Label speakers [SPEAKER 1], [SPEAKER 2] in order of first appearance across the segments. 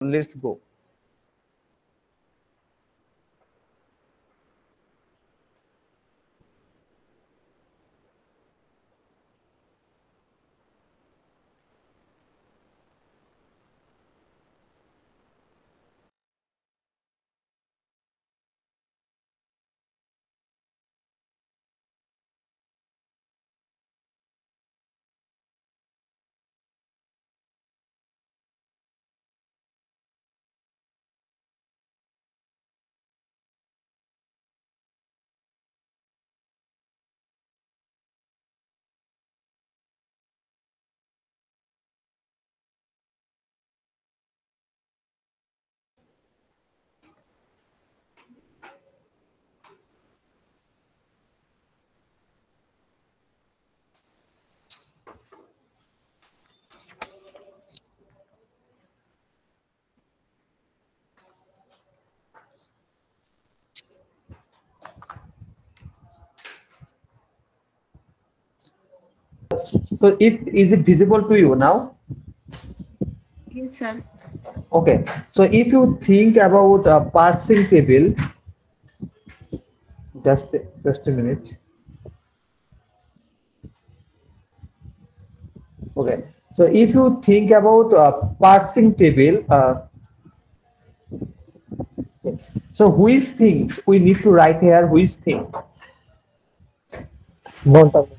[SPEAKER 1] let's go. So if is it visible to you now?
[SPEAKER 2] Yes, sir.
[SPEAKER 1] Okay. So if you think about a parsing table, just just a minute. Okay. So if you think about a parsing table, so which things we need to write here? Which thing?
[SPEAKER 3] Non-terminal.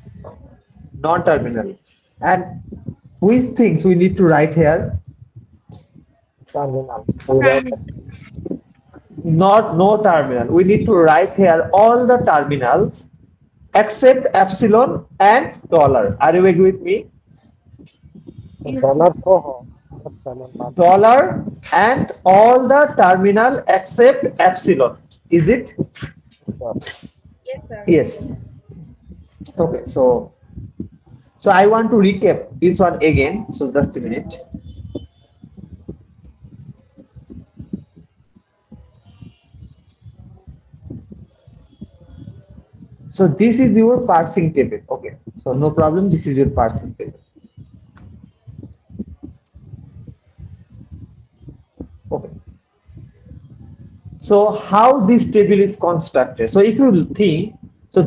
[SPEAKER 1] Non-terminal. And which things we need to write here?
[SPEAKER 3] Terminal. We write
[SPEAKER 2] Terminal.
[SPEAKER 1] Not no terminal. We need to write here all the terminals except epsilon and dollar. Are you agree with me?
[SPEAKER 2] Yes, sir.
[SPEAKER 3] dollar को हो epsilon not.
[SPEAKER 1] Dollar and all the terminal except epsilon. Is it?
[SPEAKER 3] Sure.
[SPEAKER 2] Yes, sir.
[SPEAKER 1] Yes. Okay. So I want to recap this one again. So just a minute. So this is your parsing table. Okay. So no problem. This is your parsing table. Okay. So how this table is constructed? So if you think, so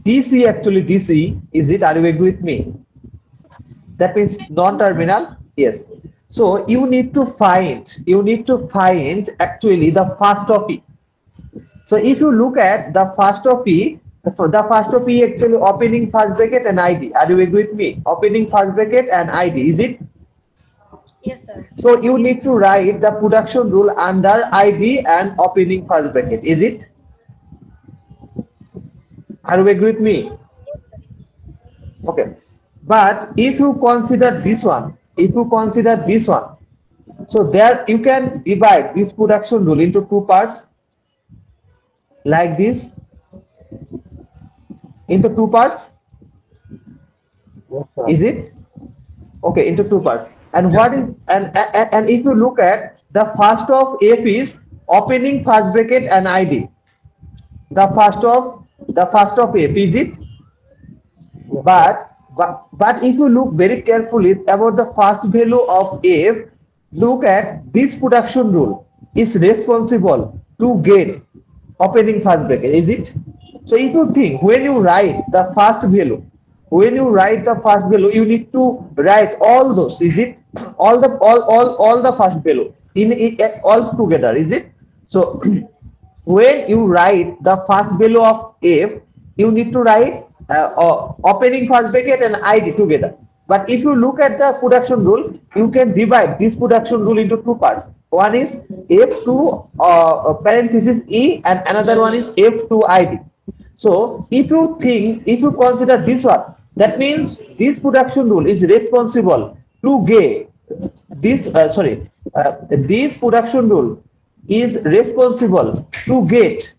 [SPEAKER 1] DC actually DC is it? Are you agree with me? That means
[SPEAKER 2] Yes, sir.
[SPEAKER 1] non-terminal. Yes. So you need to find actually the first of it. So if you look at the first of E, so the first of E actually opening first bracket and ID. Are you agree with me? Opening first bracket and ID, is it?
[SPEAKER 2] Yes, sir.
[SPEAKER 1] So you need to write the production rule under ID and opening first bracket, is it? Are you agree with me? Okay. But if you consider this one, so there you can divide this production rule into two parts like this, into two parts,
[SPEAKER 3] Yes, sir.
[SPEAKER 1] is it? Okay, into two
[SPEAKER 2] Yes.
[SPEAKER 1] parts. And
[SPEAKER 4] Yes,
[SPEAKER 1] what
[SPEAKER 4] sir.
[SPEAKER 1] is and if you look at the first of F is opening first bracket and ID. The first of F is it?
[SPEAKER 3] Yes, sir.
[SPEAKER 1] But if you look very carefully about the first value of F, look at this production rule is responsible to get opening first bracket, is it? So if you think when you write the first value, you need to write all those, is it? All the first value in all together, is it? So when you write the first value of F, you need to write opening first bracket and ID together. But if you look at the production rule, you can divide this production rule into two parts. One is F2 parenthesis E and another one is F2 ID. So if you consider this one, that means this production rule is responsible to get this production rule is responsible to get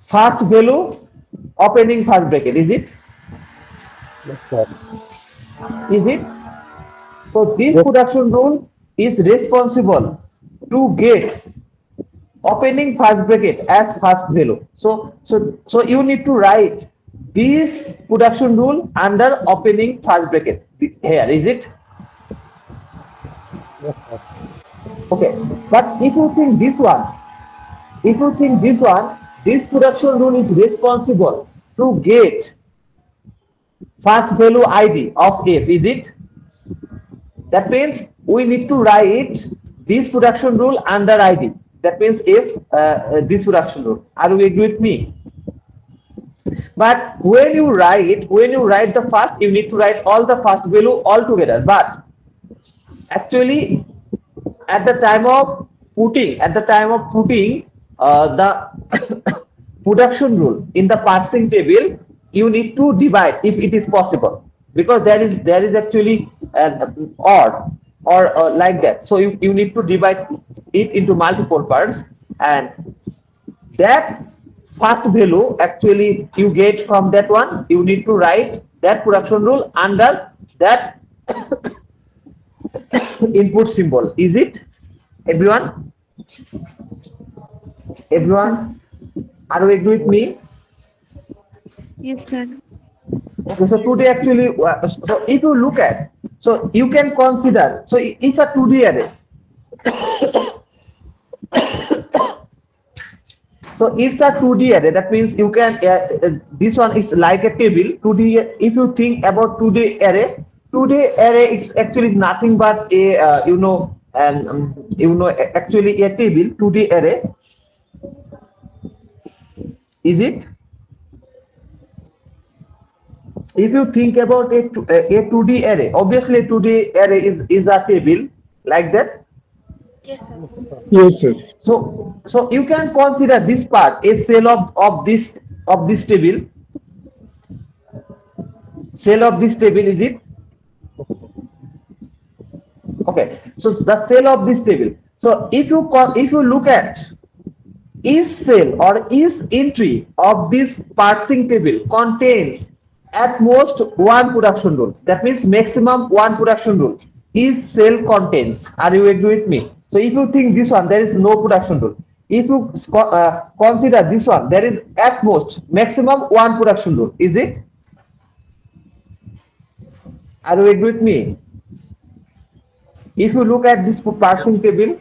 [SPEAKER 1] first value opening first bracket, is it?
[SPEAKER 3] Yes, sir.
[SPEAKER 1] Is it? So this
[SPEAKER 3] Yes,
[SPEAKER 1] production rule is responsible to get opening first bracket as first value. So you need to write this production rule under opening first bracket here, is it?
[SPEAKER 3] yes, sir.
[SPEAKER 1] Okay, but if you think this one, this production rule is responsible to get first value ID of f, is it? That means we need to write this production rule under ID. That means if this production rule. Are you agree with me? But when you write the first, you need to write all the first value all together. But actually, at the time of putting the production rule in the parsing table, you need to divide if it is possible, because there is actually an odd or like that. So you need to divide it into multiple parts, and that first value actually you get from that one, you need to write that production rule under that input symbol. Is it, everyone?
[SPEAKER 2] Yes, sir.
[SPEAKER 1] Everyone, are you agree with me?
[SPEAKER 2] Yes, sir.
[SPEAKER 1] Okay, so today actually, so if you look at, so you can consider, so it's a 2D array. So it's a 2D array. That means you can, this one is like a table. 2D, if you think about 2D array it's actually nothing but a, actually a table, 2D array. Is it? If you think about a 2D array, obviously a 2D array is a table like that.
[SPEAKER 2] Yes, sir.
[SPEAKER 4] Yes, sir.
[SPEAKER 1] So you can consider this part a cell of this table. Cell of this table, is it? Okay. So the cell of this table. So if you look at each cell or each entry of this parsing table contains at most one production rule. That means maximum one production rule. Each cell contains. Are you agree with me? So if you think this one, there is no production rule. If you consider this one, there is at most maximum one production rule. Is it? Are you agree with me? If you look at this parsing table,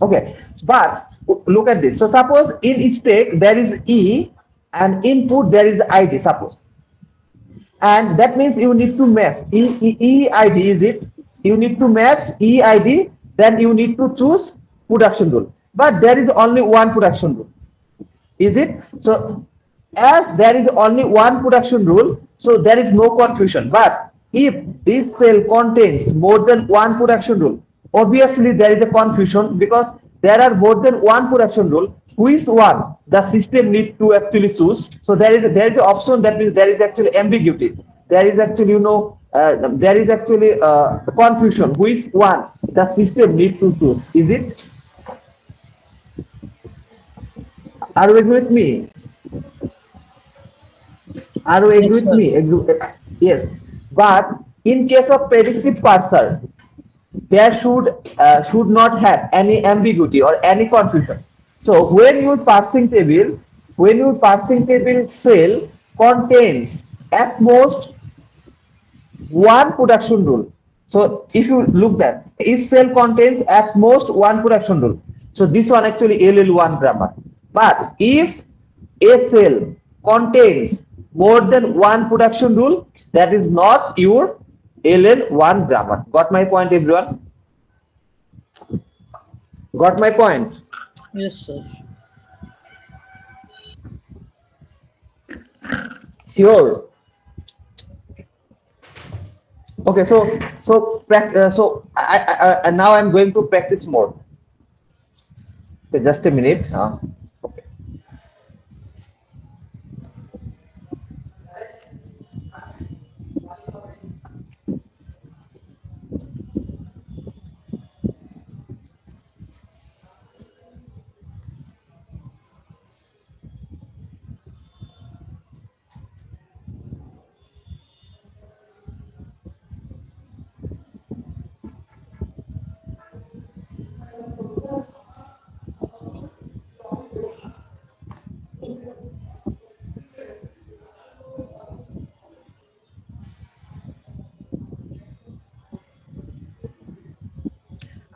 [SPEAKER 1] okay, but look at this. So suppose in stack there is E and input there is ID, suppose. And that means you need to match EID, is it? You need to match EID, then you need to choose production rule. But there is only one production rule. Is it? So as there is only one production rule, so there is no confusion. But if this cell contains more than one production rule, obviously there is a confusion, because there are more than one production rule. Which one the system need to actually choose? So there is the option, that means there is actually ambiguity. There is actually, there is actually confusion. Which one the system need to choose? Is it? Are you agree with me? Are you agree
[SPEAKER 4] Yes,
[SPEAKER 1] with
[SPEAKER 4] sir.
[SPEAKER 1] me? Yes. But in case of predictive parser, there should not have any ambiguity or any confusion. So when your parsing table cell contains at most one production rule. So if you look that each cell contains at most one production rule. So this one actually LL1 grammar. But if a cell contains more than one production rule, that is not your LL1 grammar. Got my point, everyone? Got my point?
[SPEAKER 4] Yes, sir.
[SPEAKER 1] Sure. Okay, so now I'm going to practice more. So just a minute. Okay.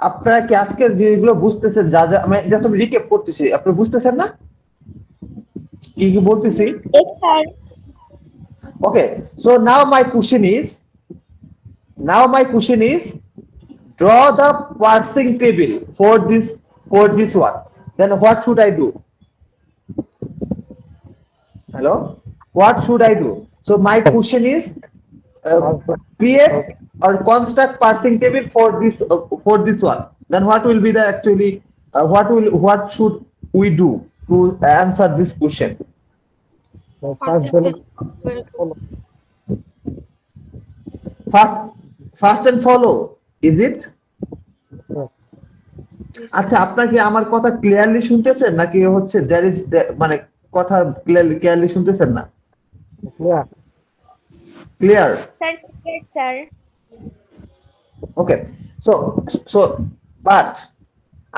[SPEAKER 1] আপনারা কি আজকের যেগুলো বুঝতেছেন যা যা আমি just আমি recap করতেছি, আপনি বুঝতেছেন না কি কি বলতেছি?
[SPEAKER 2] Yes, sir.
[SPEAKER 1] Okay, so now my question is draw the parsing table for this one. Then what should I do? Hello, what should I do? So my question is create or construct parsing table for this one. Then what will be the actually what should we do to answer this question?
[SPEAKER 2] First and will do.
[SPEAKER 1] Fast and follow, is it?
[SPEAKER 2] Yes,
[SPEAKER 1] আচ্ছা,
[SPEAKER 2] sir.
[SPEAKER 1] আপনার কি আমার কথা clearly শুনতেছেন নাকি হচ্ছে মানে কথা ক্লিয়ারলি শুনতেছেন না? Clear?
[SPEAKER 2] Sir, yes, sir.
[SPEAKER 1] Okay, so so but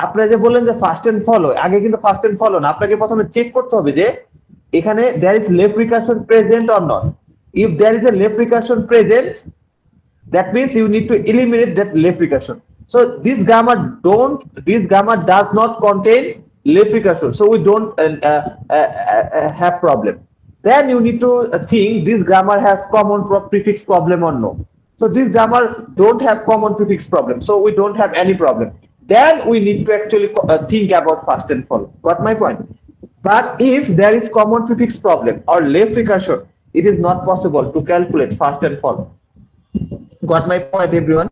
[SPEAKER 1] আপনি যে বললেন যে ফার্স্ট এন্ড ফলো, আগে কিন্তু ফার্স্ট এন্ড ফলো না, আপনাকে প্রথমে চেক করতে হবে যে এখানে there is left recursion present or not. If there is a left recursion present, that means you need to eliminate that left recursion. So this grammar does not contain left recursion, so we don't have problem. Then you need to think this grammar has common prefix problem or no. So this grammar don't have common prefix problem, so we don't have any problem. Then we need to actually think about fast and follow. Got my point? But if there is common prefix problem or left recursion, it is not possible to calculate fast and follow. Got my point, everyone?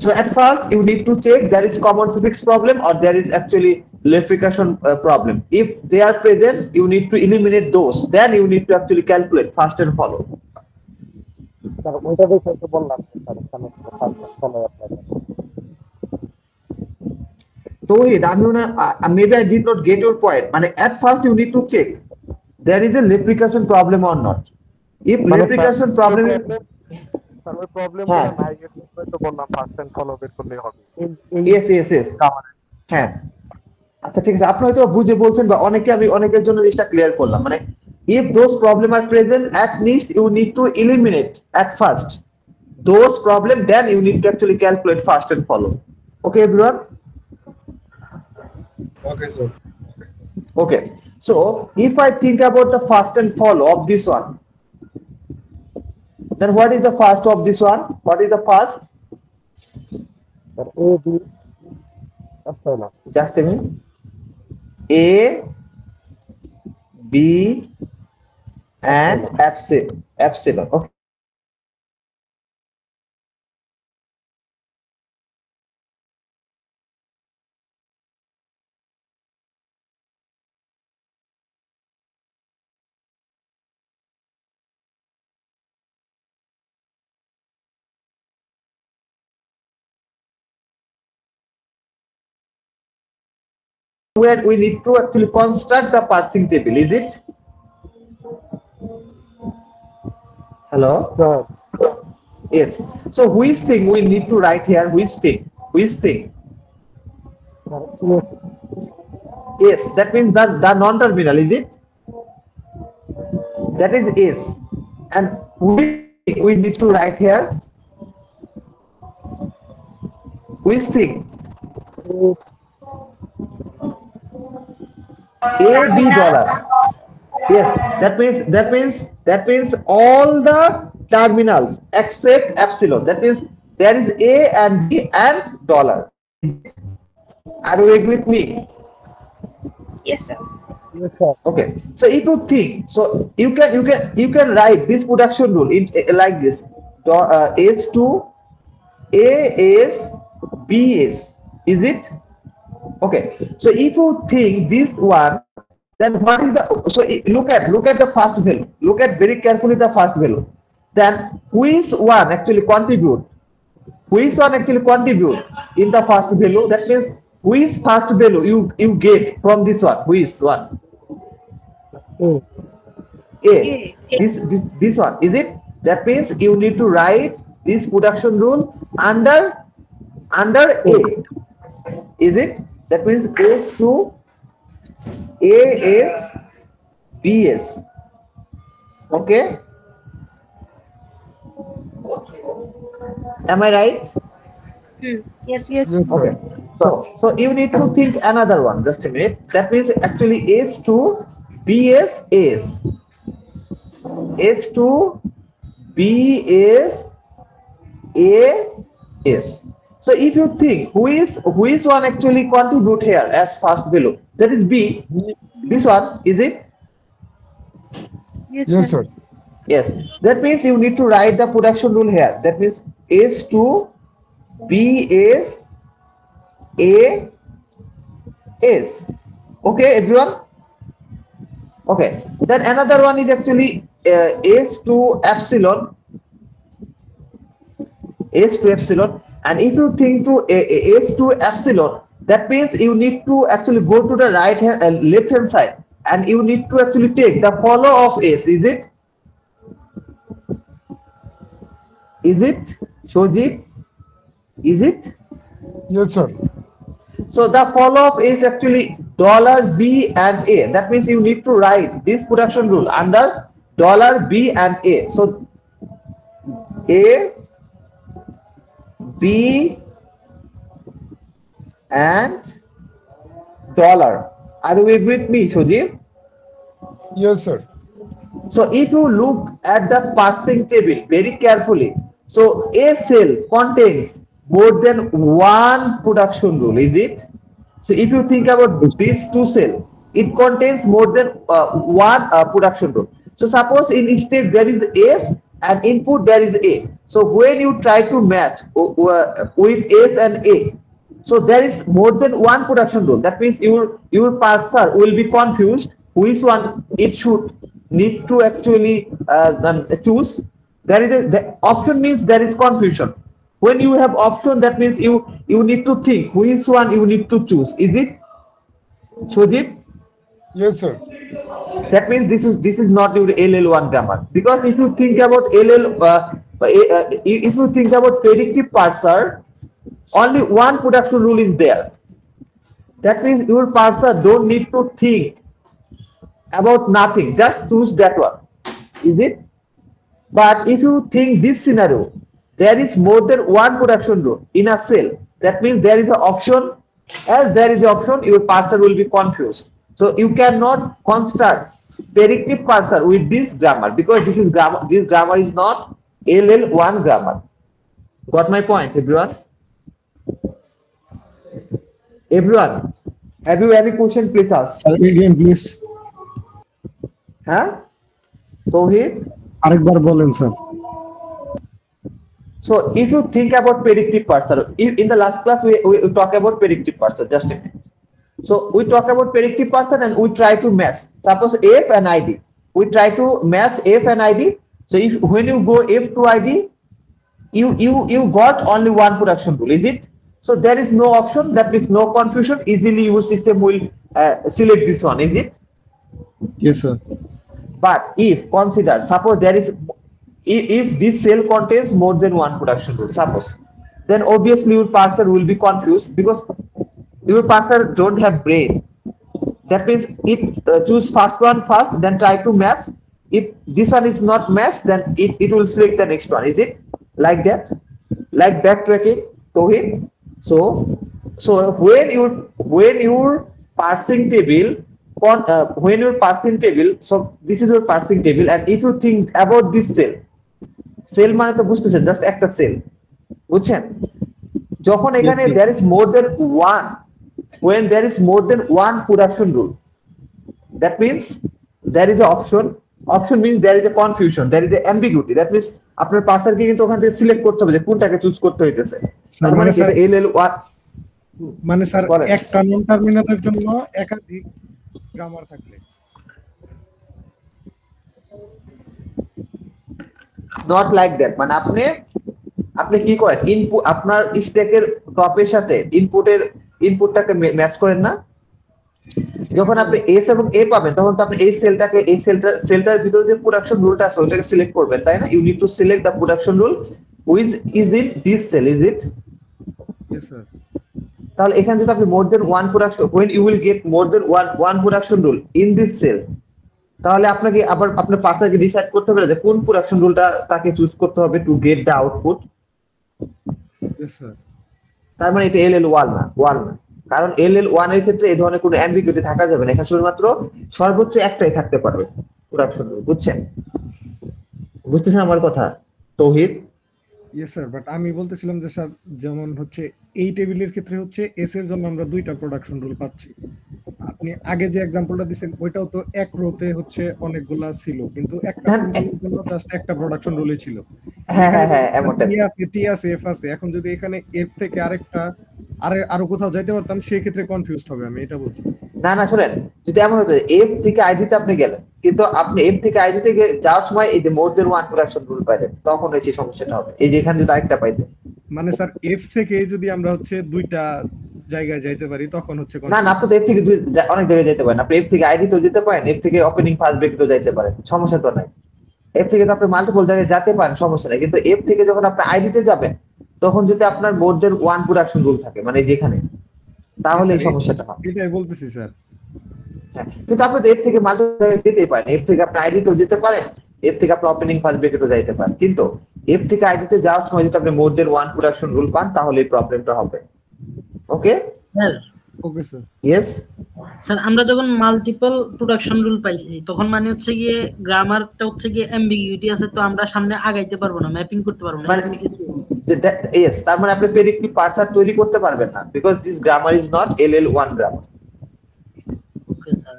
[SPEAKER 1] So at first you need to check there is common prefix problem or there is actually left recursion problem. If they are present, you need to eliminate those. Then you need to actually calculate fast and follow. Tohid, maybe I did not get your point. At first you need to check there is a left recursion problem or not. If left recursion problem is yes. হ্যাঁ, আচ্ছা ঠিক আছে, আপনি হয়তো বুঝে বলছেন বা আমি অনেকের জন্য জিনিসটা ক্লিয়ার করলাম। if those problem are present, at least you need to eliminate at first those problem, then you need to actually calculate fast and follow. Okay, everyone?
[SPEAKER 4] Okay, sir.
[SPEAKER 1] Okay, so if I think about the fast and follow of this one, then what is the fast of this one? What is the fast? Just a minute. A, B, and epsilon. Okay. Where we need to actually construct the parsing table, is it? Hello? Yes. So which thing we need to write here? Which thing? Yes, that means the non-terminal, is it? That is S. And which thing we need to write here? Which thing? AB dollar. Yes, that means all the terminals except epsilon. That means there is A and B and dollar. Are you agree with me?
[SPEAKER 2] Yes, sir.
[SPEAKER 1] Okay, so if you think, so you can write this production rule in like this: S2 AS BS. Is it? Okay, so if you think this one, then what is the, so look at the first value, look at very carefully the first value, then which one actually contribute in the first value? That means which first value you get from this one, which one? A. This one, is it? That means you need to write this production rule under A, is it? That means S2 AS BS. Okay, am I right?
[SPEAKER 2] Yes, sir.
[SPEAKER 3] Yes, sir.
[SPEAKER 1] Okay. So you need to think another one. Just a minute. That means actually S to BS S. S to BS A S. So if you think who is one actually contribute here as first below, that is B. This one is it?
[SPEAKER 2] Yes,
[SPEAKER 3] Yes,
[SPEAKER 2] sir.
[SPEAKER 3] sir.
[SPEAKER 1] Yes. That means you need to write the production rule here. That means S to BS A S. Okay, everyone. Okay. Then another one is actually S to epsilon. S to epsilon. And if you think to S to epsilon, that means you need to actually go to the right hand, left hand side, and you need to actually take the follow of S. Is it? Is it? Shojit? Is it?
[SPEAKER 3] Yes, sir.
[SPEAKER 1] So the follow up is actually $B and A. That means you need to write this production rule under $B and A. So A, B, and dollar. Are you with me, Shojit?
[SPEAKER 3] Yes, sir.
[SPEAKER 1] So if you look at the parsing table very carefully, so a cell contains more than one production rule, is it? So if you think about these two cells, it contains more than one production rule. So suppose in state there is S and input there is A. So when you try to match with S and A, so there is more than one production rule. That means your parser will be confused which one it should need to actually choose. There is the option means there is confusion. When you have option, that means you need to think which one you need to choose. Is it, Shojit?
[SPEAKER 3] Yes, sir.
[SPEAKER 1] That means this is not your LL1 grammar, because if you think about if you think about predictive parser, only one production rule is there. That means your parser don't need to think about nothing, just choose that one. Is it? But if you think this scenario, there is more than one production rule in a cell. That means there is an option. As there is an option, your parser will be confused. So you cannot construct predictive parser with this grammar, because this is grammar. This grammar is not LL1 grammar. Got my point, everyone? Everyone, have you any question? Please ask.
[SPEAKER 4] Sir again please
[SPEAKER 1] Huh? Tauhid?
[SPEAKER 4] আরেকবার বলেন sir
[SPEAKER 1] So if you think about predictive parser, in the last class we talk about predictive parser. Just a minute. So we talk about predictive parser and we try to match. Suppose F and ID. We try to match F and ID. So if when you go F to ID, you got only one production rule. Is it? So there is no option. That means no confusion. Easily your system will select this one. Is it?
[SPEAKER 4] Yes sir
[SPEAKER 1] But if consider, suppose there is, if this cell contains more than one production rule, suppose, then obviously your parser will be confused, because your parser don't have brain. That means if choose first one first, then try to match. If this one is not matched, then it will select the next one. Is it like that? Like backtracking, Tauhid? So when your parsing table when your parsing table, so this is your parsing table, and if you think about this cell মানে তো বুঝতেছেন, just একটা sell, বুঝছেন? যখন এখানে
[SPEAKER 4] Yes, sir.
[SPEAKER 1] there is more than one, when there is more than one production rule, that means there is an option means there is a confusion, there is a ambiguity. That means আপনার পার্সারকে কিন্তু ওখান থেকে select করতে হবে যে কোনটাকে choose করতে হইতেছে। তার মানে কি, এটা LL1
[SPEAKER 4] মানে স্যার
[SPEAKER 1] বলেন।
[SPEAKER 4] একটা নন টার্মিনালের জন্য একাধিক গ্রামার থাকলে
[SPEAKER 1] নট লাইক দ্যাট, মানে আপনি কি করেন, ইনপুট আপনার স্ট্যাকের টপের সাথে ইনপুটটাকে ম্যাচ করেন না? যখন আপনি এস এবং এ পাবেন, তখন তো আপনি এই সেলটার ভিতরে যে প্রোডাকশন রুলটা আছে ওটাকে সিলেক্ট করবেন, তাই না? You need to select the production rule which is in this cell. Is it?
[SPEAKER 4] Yes sir
[SPEAKER 1] তাহলে এখানে যদি আপনি more than one production, when you will get more than one production rule in this cell, তাহলে আপনাকে আবার আপনার পার্সারকে decide করতে হবে যে কোন প্রোডাকশন রুলটা তাকে চুজ করতে হবে to get the output.
[SPEAKER 4] Yes sir
[SPEAKER 1] তার মানে এটা LL1 না, 1 না। কারণ LL1 এর ক্ষেত্রে এই ধরনের কোনো অ্যাম্বিগুইটি থাকা যাবে না, এখানে শুধুমাত্র সর্বোচ্চ একটাই থাকতে পারবে প্রোডাকশন রুল, বুঝছেন? বুঝতেছেন আমার কথা তৌহিদ?
[SPEAKER 4] ইয়েস স্যার, বাট আমি বলতেছিলাম যে স্যার, যেমন হচ্ছে এই টেবিলের ক্ষেত্রে হচ্ছে এস এর জন্য আমরা দুইটা প্রোডাকশন রুল পাচ্ছি। আপনি আগে যে এক্সাম্পলটা দিচ্ছেন ওইটাও তো এক রোতে হচ্ছে অনেকগুলা ছিল, কিন্তু একটা
[SPEAKER 1] হ্যাঁ
[SPEAKER 4] সিম্বলের জন্য জাস্ট একটা প্রোডাকশন রুলই ছিল।
[SPEAKER 1] হ্যাঁ
[SPEAKER 4] এখানে
[SPEAKER 1] হ্যাঁ
[SPEAKER 4] যদি
[SPEAKER 1] হ্যাঁ, এমনটাই।
[SPEAKER 4] টি আছে এফ আছে, এখন যদি এখানে এফ থেকে আরেকটা আরো কোথাও যাইতে পারতাম, সেই ক্ষেত্রে কনফিউজড হবে, আমি এটা বলছি।
[SPEAKER 1] না না, শুনেন, যদি এমন হতো এফ থেকে আইডিতে আপনি গেলেন, কিন্তু আপনি এফ থেকে আইডিতে যাওয়ার সময় এই যে মোর দেন ওয়ান প্রোডাকশন রুল পাইলেন, তখন এই যে সমস্যাটা হবে, এই যে এখানে যদি আরেকটা পাইতেন।
[SPEAKER 4] মানে স্যার এফ থেকে যদি আমরা হচ্ছে দুইটা জায়গায় যাইতে পারি তখন হচ্ছে
[SPEAKER 1] না না,
[SPEAKER 4] কনফিউজ।
[SPEAKER 1] আপনি তো এফ থেকে অনেক জায়গায় যেতে পারেন, আপনি এফ থেকে আইডি তো যেতে পারেন, এফ থেকে ওপেনিং ফার্স্ট ব্রেকেটও যেতে পারেন, সমস্যা তো নাই। এফ থেকে তো আপনি মাল্টিপল জায়গায় যেতে পারেন, সমস্যা নাই, কিন্তু এফ থেকে যখন আপনি আইডিতে যাবেন, তখন যদি আপনার মোর দেন ওয়ান প্রোডাকশন রুল থাকে, মানে যেখানে, তাহলে এই সমস্যাটা হবে।
[SPEAKER 4] এটাই বলতেছি স্যার।
[SPEAKER 1] হ্যাঁ, কিন্তু আপনি তো এর থেকে মাল্টিপল জায়গায় যেতেই পারেন, এর থেকে আপনি আইডিতেও যেতে পারেন, এর থেকে আপনি ওপেনিং ফার্স্ট ব্রেকেটও যাইতে পারেন, কিন্তু এর থেকে আইডিতে যাওয়ার সময় যদি আপনি more than one production rule পান, তাহলে এই প্রবলেমটা হবে। Okay
[SPEAKER 5] sir,
[SPEAKER 4] okay sir.
[SPEAKER 1] Yes
[SPEAKER 5] sir আমরা যখন মাল্টিপল প্রোডাকশন রুল পাইছি, তখন মানে হচ্ছে গিয়ে গ্রামারটা হচ্ছে গিয়ে অ্যাম্বিগুইটি আছে, তো আমরা সামনে আগাইতে পারবো না, ম্যাপিং করতে পারবো না,
[SPEAKER 1] মানে
[SPEAKER 5] এরকম কিছু।
[SPEAKER 1] ইয়েস, তার মানে আপনি প্রেডিক্টিভ পার্সার তৈরি করতে পারবেন না, because this grammar is not LL1 grammar.
[SPEAKER 5] Okay sir,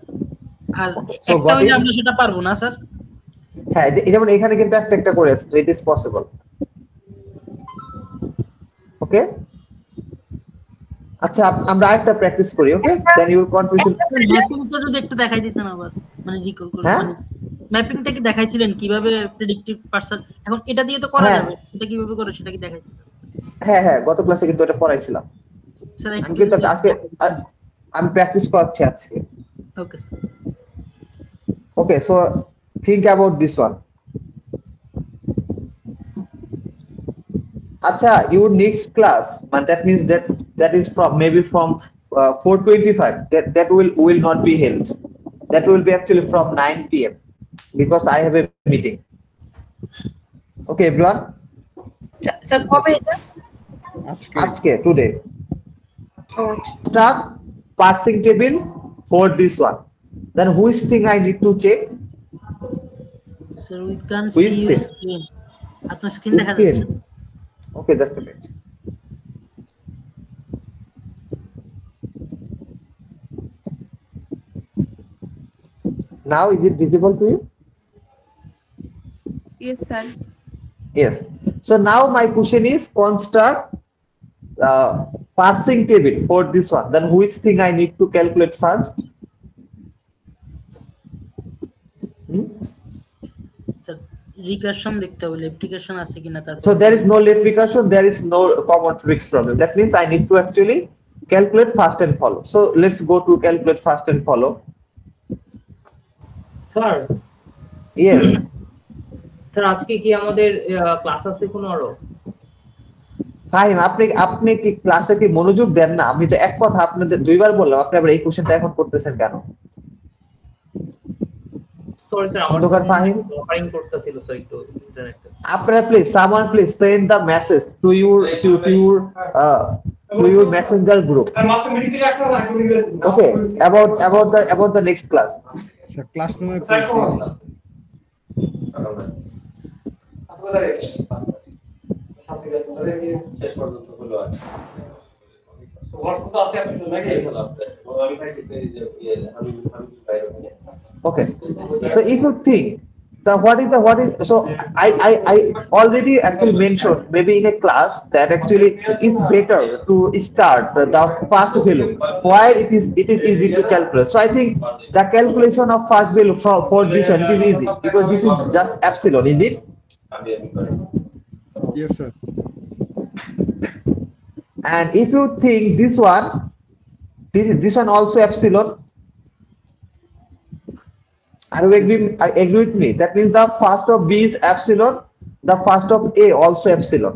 [SPEAKER 5] আর
[SPEAKER 1] So
[SPEAKER 5] একটা
[SPEAKER 1] got
[SPEAKER 5] হইলে
[SPEAKER 1] it?
[SPEAKER 5] আমরা সেটা পারবো না স্যার।
[SPEAKER 1] হ্যাঁ, যেমন এখানে কিন্তু একটা করে আছে, ইট ইজ পসিবল। ওকে, আচ্ছা আমরা আরেকটা প্র্যাকটিস করি, ওকে, দেন ইউর কনফিউশন।
[SPEAKER 5] ম্যাপিংটা যদি একটু দেখাই দিতেন আবার, মানে রিকল করে,
[SPEAKER 1] হ্যাঁ?
[SPEAKER 5] মানে ম্যাপিংটা কি দেখাইছিলেন কিভাবে প্রেডিক্টিভ পার্সন, এখন এটা দিয়ে তো করা
[SPEAKER 1] হ্যাঁ।
[SPEAKER 5] যাবে, এটা কিভাবে করে সেটা কি দেখাইছিলেন?
[SPEAKER 1] হ্যাঁ হ্যাঁ, গত ক্লাসে কিন্তু এটা পড়াইছিলাম।
[SPEAKER 5] স্যার
[SPEAKER 1] আমি
[SPEAKER 5] একটু
[SPEAKER 1] কিন্তু আজকে আমি প্র্যাকটিস করাচ্ছি আজকে।
[SPEAKER 5] Okay sir.
[SPEAKER 1] Okay, so think about this one. Acha, your next class, but that means that is from maybe from 4:25. That will not be held. That will be actually from 9 p.m. because I have a meeting. Okay, everyone.
[SPEAKER 2] Sir কবে এটা?
[SPEAKER 1] Ajke, today.
[SPEAKER 2] ও আচ্ছা।
[SPEAKER 1] Start parsing table for this one. Then which thing I need to check?
[SPEAKER 5] Sir we can
[SPEAKER 1] Which
[SPEAKER 5] see your
[SPEAKER 1] thing?
[SPEAKER 5] Screen, আপনার screen দেখা
[SPEAKER 1] Skin.
[SPEAKER 5] যাচ্ছে।
[SPEAKER 1] Okay, just a minute. Now is it visible to you?
[SPEAKER 2] Yes, sir.
[SPEAKER 1] Yes. So now my question is construct parsing table for this one. Then which thing I need to calculate first?
[SPEAKER 5] Sir recursion দেখতে হবে, লেপ্টিকেশন আছে কিনা তারপর।
[SPEAKER 1] So there is no left recursion, there is no common tricks problem. That means I need to actually calculate fast and follow. So let's go to calculate fast and follow.
[SPEAKER 6] Sir
[SPEAKER 1] Yes.
[SPEAKER 6] Sir আজকে কি আমাদের class আছে কোনো আরো?
[SPEAKER 1] ফাহিম, আপনি কি ক্লাসে কি মনোযোগ দেন না? আমি তো এক কথা আপনাদের দুইবার বললাম, আপনি আবার এই কোশ্চেনটা এখন করতেছেন কেন?
[SPEAKER 6] সরি স্যার, আমার
[SPEAKER 1] অন্ধকার ফাহিম,
[SPEAKER 6] অপারিং করতেছিল স্যার একটু ইন্টারনেটে।
[SPEAKER 1] আপনারা please someone please send the message to your messenger group. Okay, about the next class.
[SPEAKER 4] Sir ক্লাসরুমে
[SPEAKER 1] Okay, so if you think what is so I already actually mentioned maybe in a class that actually it's better to start the first value while it is easy to calculate. So I think the calculation of first value for this one is easy because this is just epsilon, is it?
[SPEAKER 4] Yes, sir.
[SPEAKER 1] And if you think this one also epsilon, are you agree with me? That means the first of B is epsilon, the first of A also epsilon.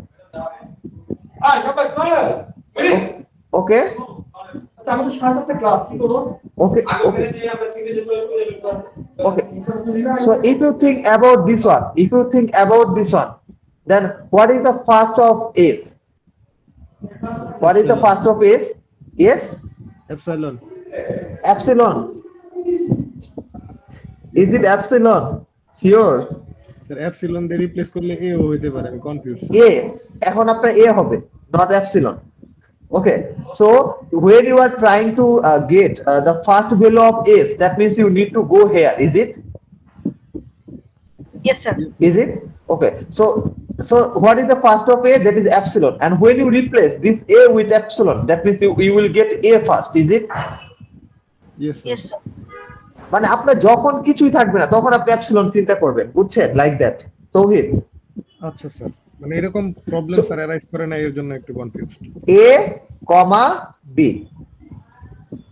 [SPEAKER 1] Okay. Okay. Okay. So if you think about this one, then what is the first of A's? What is the first of S? Yes,
[SPEAKER 4] Epsilon.
[SPEAKER 1] epsilon. Is it epsilon? Sure.
[SPEAKER 4] Sir epsilon দিয়ে replace করলে এ ও হইতে পারে, আমি confuse.
[SPEAKER 1] A এখন আপনার A হবে, not epsilon. Okay, so when you are trying to get the first value of S, that means you need to go here, is it?
[SPEAKER 2] Yes, sir.
[SPEAKER 1] Is it? Okay, so what is the first of A? That is epsilon. And when you replace this A with epsilon, that means you will get A first, is it?
[SPEAKER 4] Yes sir.
[SPEAKER 2] Yes, sir.
[SPEAKER 1] মানে আপনার যখন কিছুই থাকবে না তখন আপনি epsilon চিন্তা করবেন, বুঝছেন? Like that. তৌহিদ,
[SPEAKER 4] আচ্ছা স্যার, মানে এরকম প্রবলেম স্যার অ্যারাইজ করে না, এর জন্য একটু confused.
[SPEAKER 1] A, comma B.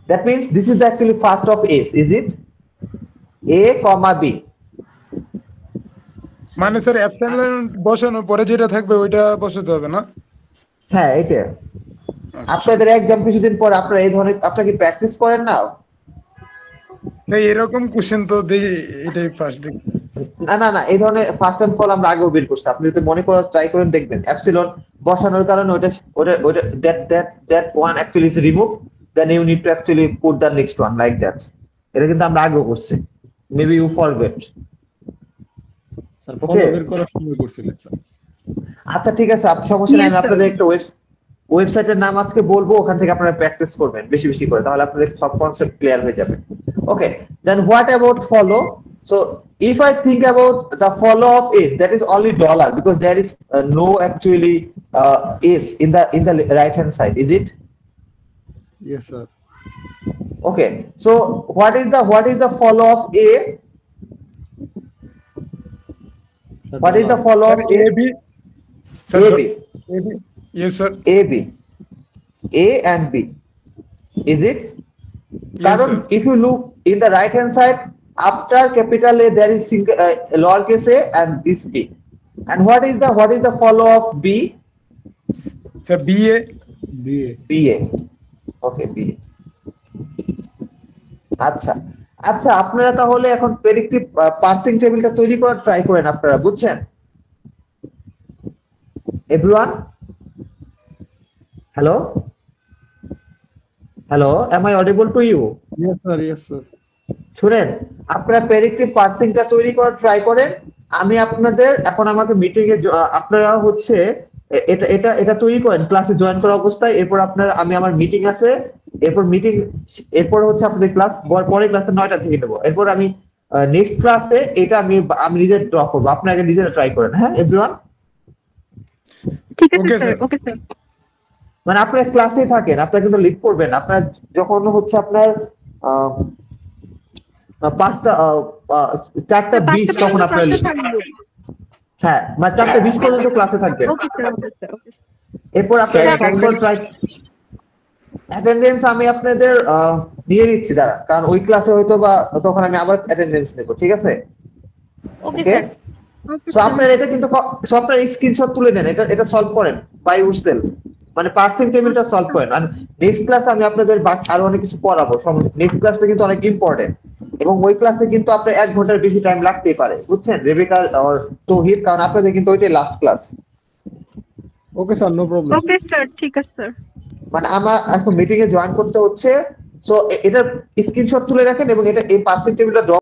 [SPEAKER 1] That means this is actually first of S, is it? A, comma B.
[SPEAKER 3] মানে স্যার এপসাইলন বসানোর পরে যেটা থাকবে ওইটা বসাতে হবে না?
[SPEAKER 1] হ্যাঁ, এটা আপনাদের এক্সাম কিছুদিন পর আপনারা এই ধরনের আপনারা কি প্র্যাকটিস করেন না?
[SPEAKER 3] ভাই এরকম কোশ্চেন তো দেই, এটাই ফার্স্ট দেখছি।
[SPEAKER 1] না এই ধরনের ফার্স্ট এন্ড ফল আমরা আগেও বের করছি। আপনি যদি মনে করে ট্রাই করেন দেখবেন এপসিলন বসানোর কারণে ওটা that one actually is remove, then you need to actually put the next one like that. এটা কিন্তু আমরা আগেও করছি, maybe you forget.
[SPEAKER 4] Sir follow বের করার সময় করছিলেন স্যার।
[SPEAKER 1] আচ্ছা ঠিক আছে, আপনি সমস্যা নাই, আমি আপনাদের একটা ওয়েবসাইটের নাম আজকে বলবো, ওখান থেকে আপনারা প্র্যাকটিস করবেন বেশি বেশি করে, তাহলে আপনাদের সব কনসেপ্ট ক্লিয়ার হয়ে যাবে। Okay, then what about follow? So if I think about the follow of is, that is only dollar, because there is no actually is in the right hand side, is it?
[SPEAKER 4] Yes sir.
[SPEAKER 1] Okay, so what is the follow of A? What is the follow of A?
[SPEAKER 3] AB sir,
[SPEAKER 1] AB,
[SPEAKER 3] AB, yes sir,
[SPEAKER 1] AB, A and B, is it?
[SPEAKER 3] yes
[SPEAKER 1] Karon,
[SPEAKER 3] sir,
[SPEAKER 1] if you look in the right hand side, after capital A there is lowercase a and this B. And what is the follow of B?
[SPEAKER 3] Sir BA,
[SPEAKER 4] BA.
[SPEAKER 1] BA. Okay, BA. আচ্ছা আপনারা তাহলে এখন predictive parsing টেবিলটা তৈরি করার try করেন আপনারা, বুঝছেন? Everyone, hello, am I audible to you?
[SPEAKER 4] Yes sir, yes sir.
[SPEAKER 1] শুনেন, আপনারা প্রেডিক্টিভ পার্সিংটা তৈরি করার ট্রাই করেন। আমি আপনাদের এখন আমাকে মিটিং এ আপনারা হচ্ছে এটা তৈরি করেন ক্লাসে জয়েন করা অবস্থায়, এরপর আমি আমার মিটিং আছে, এরপর হচ্ছে আপনাদের ক্লাস পরে ক্লাসে 9টা থেকে নেব, এরপর আমি নেক্সট ক্লাসে এটা আমি নিজে ড্র করবো, আপনারা আগে নিজেরা ট্রাই করেন। হ্যাঁ এভরিওয়ান,
[SPEAKER 2] ঠিক আছে
[SPEAKER 3] Okay,
[SPEAKER 2] sir,
[SPEAKER 3] sir.
[SPEAKER 2] Okay sir.
[SPEAKER 1] মানে আপনারা ক্লাসেই থাকেন, আপনারা কিন্তু লিড করবেন। আপনার যখন হচ্ছে আপনার 4:20 তখন আপনারা লিড, হ্যাঁ মানে 4:20 পর্যন্ত ক্লাসে থাকবেন।
[SPEAKER 2] Okay sir, okay sir, okay sir.
[SPEAKER 1] এরপর আপনারা অ্যাটেন্ডেন্স আমি আপনাদের নিয়ে নিচ্ছি দাঁড়া, কারণ ওই ক্লাসে হয়তো বা তখন আমি আবার অ্যাটেন্ডেন্স নেব, ঠিক আছে?
[SPEAKER 2] Okay sir.
[SPEAKER 1] সো আপনারা এটা কিন্তু সবটা স্ক্রিনশট তুলে নেন, এটা সলভ করেন বাই ইউরসেলফ, মানে পার্সিং টেবিলটা সলভ করেন। আর নেক্সট ক্লাসে আমি আপনাদের আরো অনেক কিছু পড়াবো, নেক্সট ক্লাসটা কিন্তু অনেক ইম্পর্টেন্ট, এবং ওই ক্লাসে কিন্তু আপনার 1 ঘন্টার বেশি টাইম লাগতেই পারে, বুঝছেন রেবেকা আর তৌহিদ, কারণ আপনাদের কিন্তু ওইটাই last class.
[SPEAKER 4] Okay sir, no problem.
[SPEAKER 2] Okay sir, ঠিক আছে স্যার।
[SPEAKER 1] মানে আমার এখন মিটিং এ জয়েন করতে হচ্ছে, সো এটা স্ক্রিনশট তুলে রাখেন এবং এটা এই পার্সেন্ট টেবিলটা